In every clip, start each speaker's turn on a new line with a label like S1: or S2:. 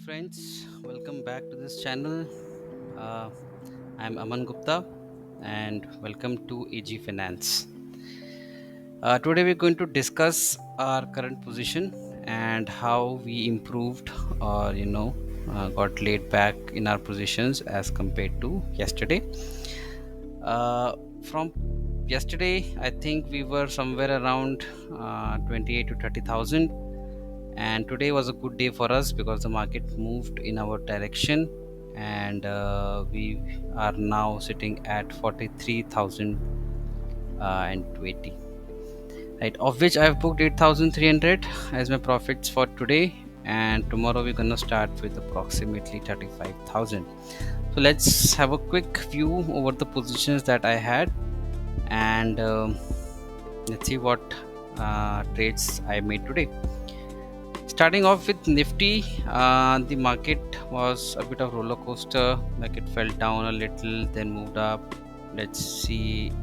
S1: friends, welcome back to this channel. Uh, I'm Aman Gupta and welcome to AG Finance. Today we're going to discuss our current position and how we improved or got laid back in our positions as compared to yesterday. From yesterday, I think we were somewhere around 28 to 30,000, and today was a good day for us because the market moved in our direction, and we are now sitting at 43,020, right, of which I've booked 8,300 as my profits for today, and tomorrow we're gonna start with approximately 35,000. So let's have a quick view over the positions that I had, and let's see what trades I made today. Starting off with Nifty, the market was a bit of roller coaster. Like it fell down a little, then moved up. Let's see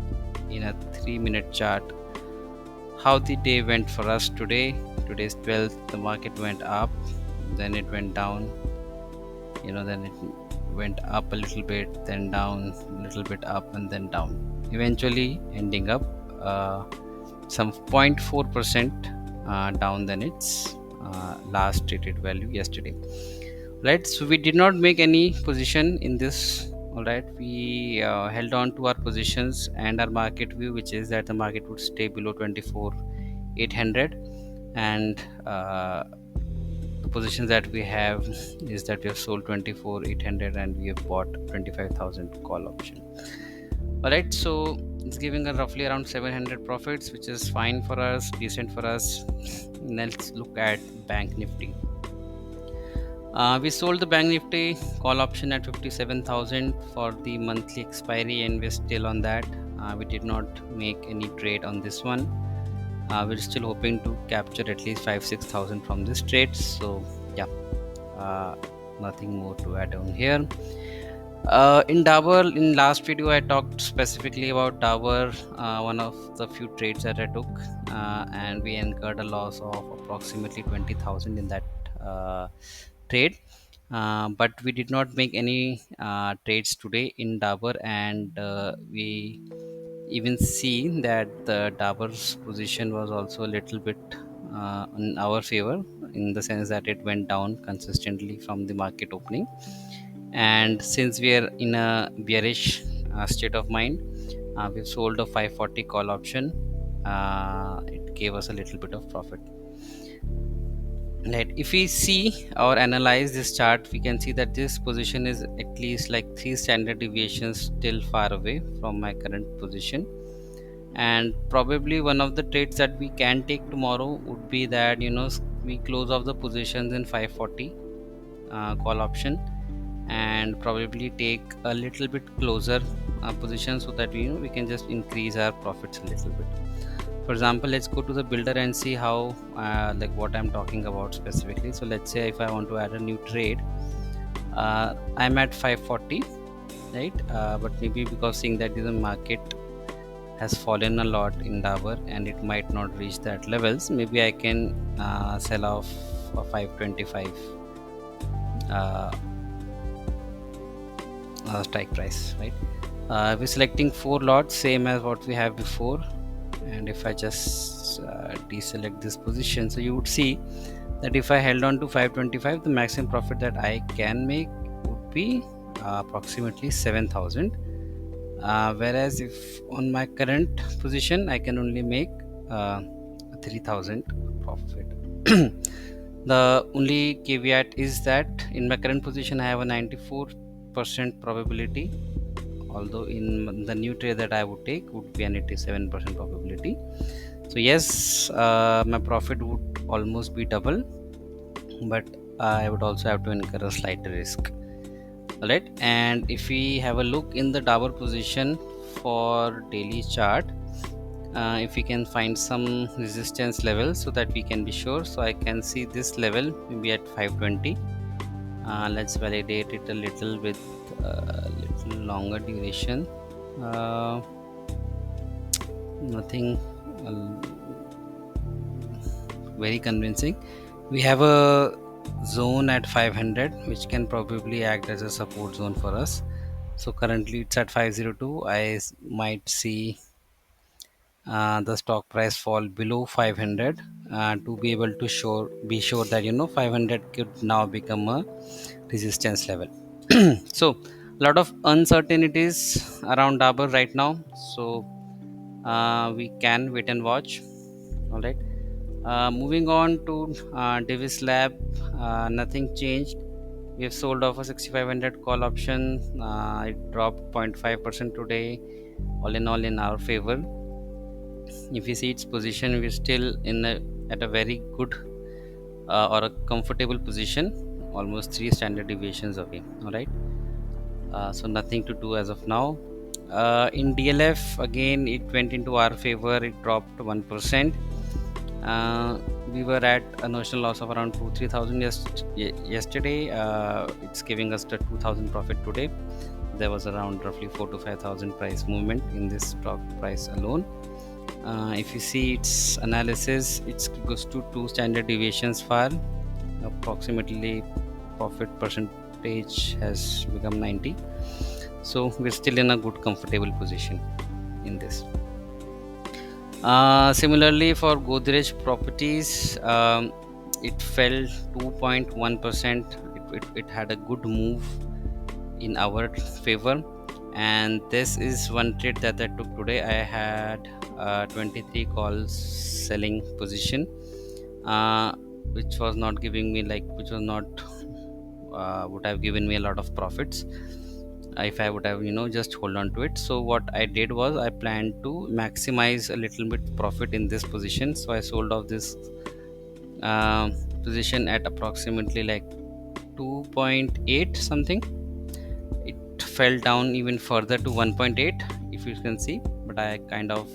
S1: in a 3-minute chart how the day went for us today. Today's 12th, the market went up, then it went down. Then it went up a little bit, then down, a little bit up, and then down. Eventually, ending up some 0.4% down than its last traded value yesterday. Right, so we did not make any position in this. All right, we held on to our positions and our market view, which is that the market would stay below 24,800, and the positions that we have is that we have sold 24,800 and we have bought 25,000 call option. All right, so it's giving us roughly around 700 profits, which is fine for us, decent for us. Let's look at Bank Nifty. We sold the Bank Nifty call option at 57,000 for the monthly expiry, and we're still on that. We did not make any trade on this one. We're still hoping to capture at least 5-6,000 from this trade. So yeah, nothing more to add on here. In Dabur, in last video I talked specifically about Dabur, one of the few trades that I took, and we incurred a loss of approximately 20,000 in that trade, but we did not make any trades today in Dabur, and we even see that the Dabur's position was also a little bit in our favor, in the sense that it went down consistently from the market opening, and since we are in a bearish state of mind, we've sold a 540 call option. It gave us a little bit of profit. Right, if we see or analyze this chart, we can see that this position is at least like 3 standard deviations still far away from my current position, and probably one of the trades that we can take tomorrow would be that we close off the positions in 540 call option, and probably take a little bit closer position, so that we can just increase our profits a little bit. For example, let's go to the builder and see how like what I'm talking about specifically. So let's say if I want to add a new trade, I'm at 540, right, but maybe because seeing that the market has fallen a lot in Dabur and it might not reach that levels, maybe I can sell off for 525 strike price, right. We're selecting 4 lots, same as what we have before, and if I just deselect this position, so you would see that if I held on to 525, the maximum profit that I can make would be approximately 7,000, whereas if on my current position I can only make 3,000 profit. The only caveat is that in my current position I have a 94% probability, although in the new trade that I would take would be an 87% probability. So yes, my profit would almost be double, but I would also have to incur a slight risk. Alright, and if we have a look in the Dabur position for daily chart, if we can find some resistance level so that we can be sure, so I can see this level maybe at 520. Let's validate it a little with a little longer duration. Nothing very convincing. We have a zone at 500, which can probably act as a support zone for us. So currently it's at 502. Might see the stock price fall below 500 to be able to be sure that 500 could now become a resistance level. So a lot of uncertainties around Dabur right now. So we can wait and watch. All right. Moving on to Davis Lab, nothing changed. We have sold off a 6500 call option. It dropped 0.5% today. All in all, in our favor. If you see its position, we're still at a very good or a comfortable position, almost 3 standard deviations away. All right. So nothing to do as of now. In DLF, again, it went into our favor. It dropped 1%. We were at a notional loss of around 2-3,000 yesterday. It's giving us the 2,000 profit today. There was around roughly 4 to 5,000 price movement in this stock price alone. If you see its analysis, it goes to 2 standard deviations far. Approximately profit percentage has become 90. So we're still in a good comfortable position in this. Similarly for Godrej Properties, it fell 2.1%. It had a good move in our favor, and this is one trade that I took today. I had 23 calls selling position, which was not giving me which was not would have given me a lot of profits if I would have just hold on to it. So what I did was I planned to maximize a little bit profit in this position. So I sold off this uh, position at approximately 2.8 something. It fell down even further to 1.8 if you can see, but I kind of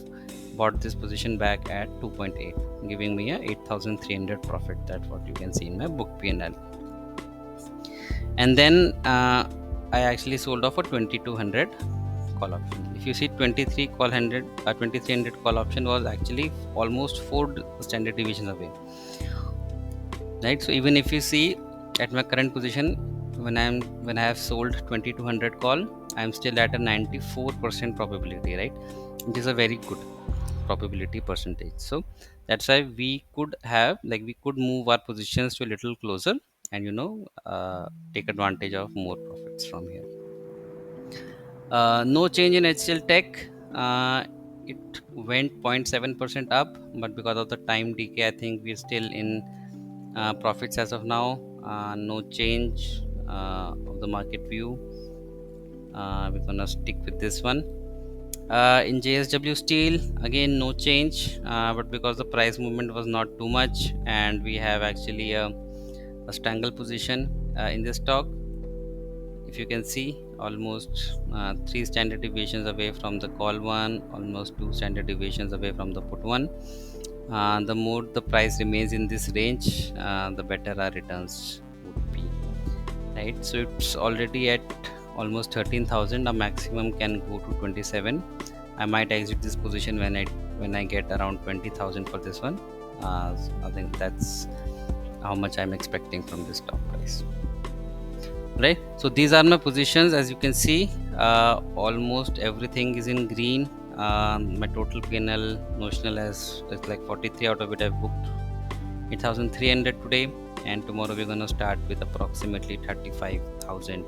S1: bought this position back at 2.8, giving me a 8,300 profit. That's what you can see in my book P&L. And then I actually sold off a 2200 call option. If you see 2300 call option was actually almost 4 standard deviations away, right? So even if you see at my current position, when I have sold 2200 call, I'm still at a 94% probability, right? Which is a very good probability percentage. So that's why we could move our positions to a little closer and take advantage of more profits from here. No change in HCL Tech. It went 0.7% up, but because of the time decay, I think we're still in profits as of now. No change of the market view. We're gonna stick with this one. In JSW Steel, again no change, but because the price movement was not too much, and we have actually a strangle position in this stock. If you can see, almost 3 standard deviations away from the call one, almost 2 standard deviations away from the put one. The more the price remains in this range, the better our returns would be, right? So it's already at almost 13,000. A maximum can go to 27. I might exit this position when I get around 20,000 for this one. So I think that's how much I'm expecting from this stock price, right? So these are my positions. As you can see, almost everything is in green. My total PNL notional is like 43. Out of it I've booked 8,300 today, and tomorrow we're gonna start with approximately 35,000,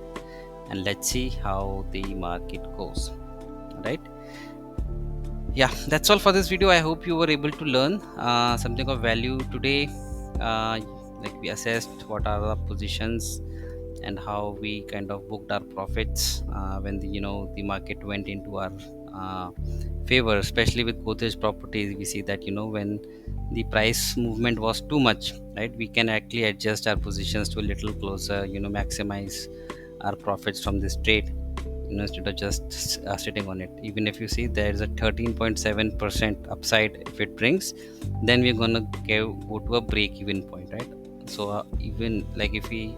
S1: and let's see how the market goes, right? Yeah, that's all for this video. I hope you were able to learn something of value today. We assessed what are the positions and how we kind of booked our profits when the market went into our favor, especially with Godrej Properties. We see that when the price movement was too much, right, we can actually adjust our positions to a little closer, maximize our profits from this trade, instead of just sitting on it. Even if you see there is a 13.7% upside, if it brings, then we're gonna go to a break even point, right? So even if we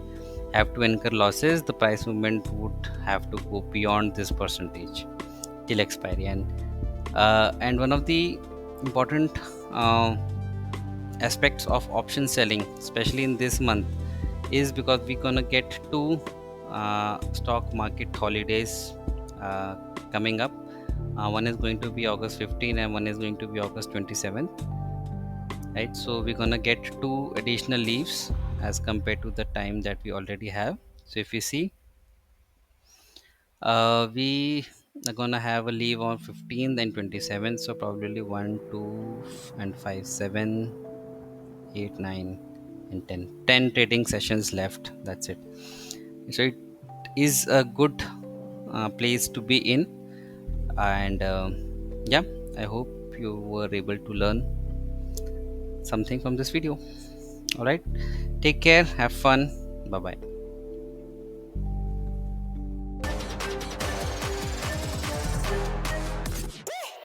S1: have to incur losses, the price movement would have to go beyond this percentage till expiry. And one of the important aspects of option selling, especially in this month, is because we're gonna get two stock market holidays uh, coming up. One is going to be August 15 and one is going to be August 27th, right? So we're gonna get two additional leaves as compared to the time that we already have. So if you see, we are gonna have a leave on 15th and 27th, so probably 1 2 and 5 7 8 9 and 10 trading sessions left. That's it. So it is a good place to be in. And yeah, I hope you were able to learn something from this video. All right, take care, have fun, bye bye.